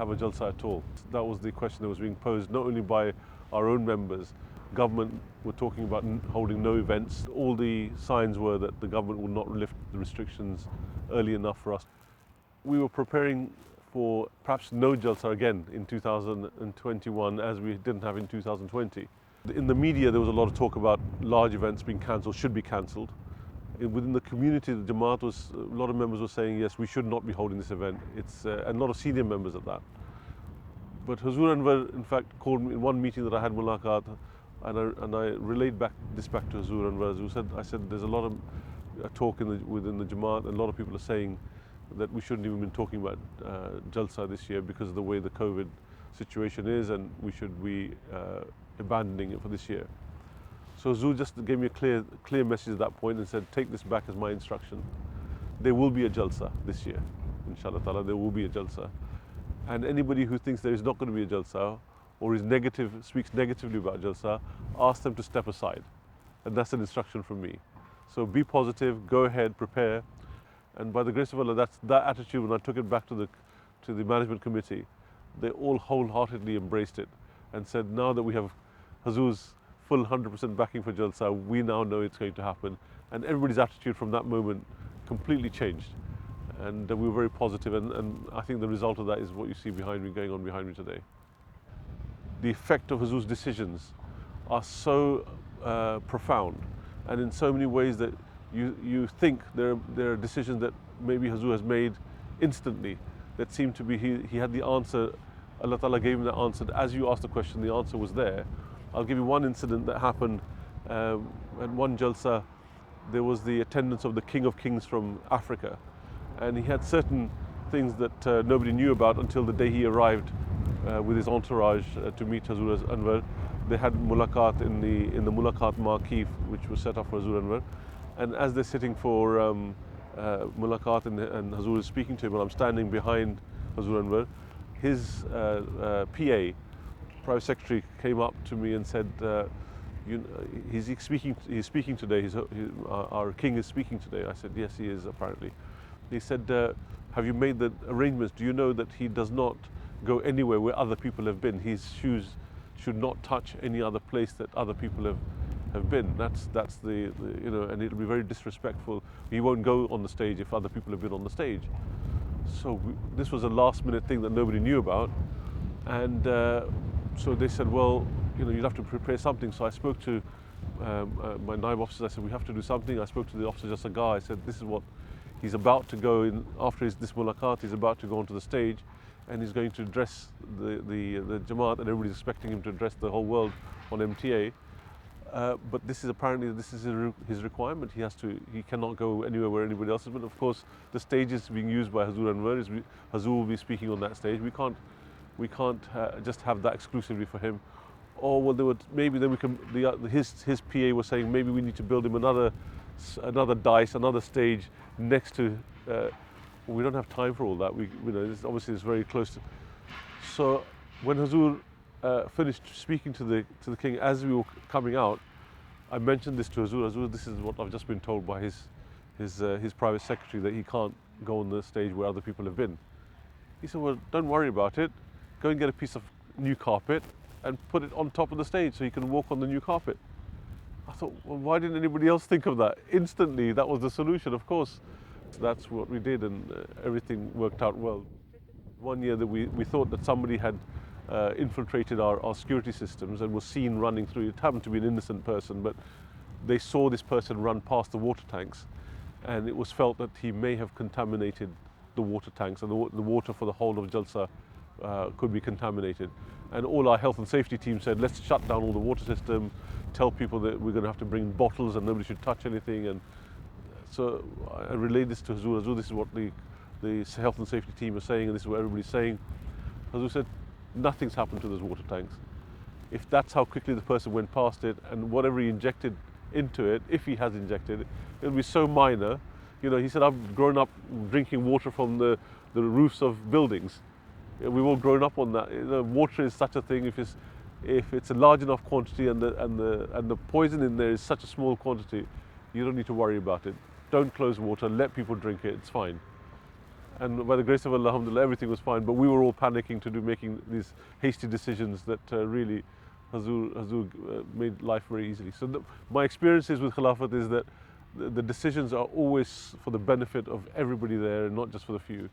have a Jalsa at all? That was the question that was being posed not only by our own members. Government were talking about holding no events. All the signs were that the government would not lift the restrictions early enough for us. We were preparing for perhaps no Jalsa again in 2021 as we didn't have in 2020. In the media there was a lot of talk about large events being cancelled, should be cancelled. Within the community, the Jamaat a lot of members were saying, yes, we should not be holding this event. And a lot of senior members at that. But Hazur Anwar, in fact, called me in one meeting that I had mulaqat, and I relayed this back to Hazur Anwar. I said, there's a lot of talk within the Jamaat, and a lot of people are saying that we shouldn't even be talking about Jalsa this year because of the way the COVID situation is, and we should be abandoning it for this year. So Hazur just gave me a clear message at that point and said, take this back as my instruction. There will be a Jalsa this year, inshallah ta'ala, there will be a Jalsa. And anybody who thinks there is not going to be a Jalsa or speaks negatively about Jalsa, ask them to step aside. And that's an instruction from me. So be positive, go ahead, prepare. And by the grace of Allah, that attitude, when I took it back to the management committee, they all wholeheartedly embraced it and said, now that we have Hazur's full 100% backing for Jalsa, we now know it's going to happen. And everybody's attitude from that moment completely changed. And we were very positive, and I think the result of that is what you see going on behind me today. The effect of Hazur's decisions are so profound, and in so many ways that you think there are decisions that maybe Hazur has made instantly that seem to be, he had the answer, Allah Ta'ala gave him the answer. As you asked the question, the answer was there. I'll give you one incident that happened at one Jalsa. There was the attendance of the King of Kings from Africa, and he had certain things that nobody knew about until the day he arrived with his entourage to meet Hazur Anwar. They had mulaqat in the mulaqat marquee, which was set up for Hazur Anwar, and as they're sitting for mulaqat and Hazur is speaking to him, and I'm standing behind Hazur Anwar, his PA, Private Secretary, came up to me and said, he's speaking today, our king is speaking today. I said, yes, he is, apparently. He said, have you made the arrangements? Do you know that he does not go anywhere where other people have been? His shoes should not touch any other place that other people have been. That's the and it'll be very disrespectful. He won't go on the stage if other people have been on the stage. So this was a last minute thing that nobody knew about. And so they said, well, you'll have to prepare something. So I spoke to my naib officers. I said, we have to do something. I spoke to the officer just a guy. I said, this is what he's about to go in after this mulaqat. He's about to go onto the stage, and he's going to address the Jamaat, and everybody's expecting him to address the whole world on MTA. But this is his requirement. He cannot go anywhere where anybody else is. But of course, the stage is being used by Hazur Anwar. Hazur will be speaking on that stage. We can't just have that exclusively for him. Or well, maybe then we can. His PA was saying maybe we need to build him another dais, another stage next to. We don't have time for all that. Obviously it's very close to. So when Hazur finished speaking to the king, as we were coming out, I mentioned this to Hazur. Hazur, this is what I've just been told by his private secretary, that he can't go on the stage where other people have been. He said, well, don't worry about it. Go and get a piece of new carpet and put it on top of the stage so he can walk on the new carpet. I thought, well, why didn't anybody else think of that? Instantly, that was the solution, of course. That's what we did, and everything worked out well. One year that we thought that somebody had infiltrated our security systems and was seen running through. It happened to be an innocent person, but they saw this person run past the water tanks, and it was felt that he may have contaminated the water tanks, and the water for the whole of Jalsa could be contaminated. And all our health and safety team said, let's shut down all the water system, tell people that we're going to have to bring bottles and nobody should touch anything. And so I relayed this to Hazur. Hazur, this is what the health and safety team are saying, and this is what everybody's saying. Hazur said, nothing's happened to those water tanks. If that's how quickly the person went past it, and whatever he injected into it, if he has injected it, it'll be so minor. He said, I've grown up drinking water from the roofs of buildings. We've all grown up on that. Water is such a thing. If it's a large enough quantity and the poison in there is such a small quantity, you don't need to worry about it. Don't close water. Let people drink it. It's fine. And by the grace of Allah, alhamdulillah, everything was fine. But we were all panicking to making these hasty decisions that really Hazur made life very easily. So my experiences with Khilafat is that the decisions are always for the benefit of everybody there, and not just for the few.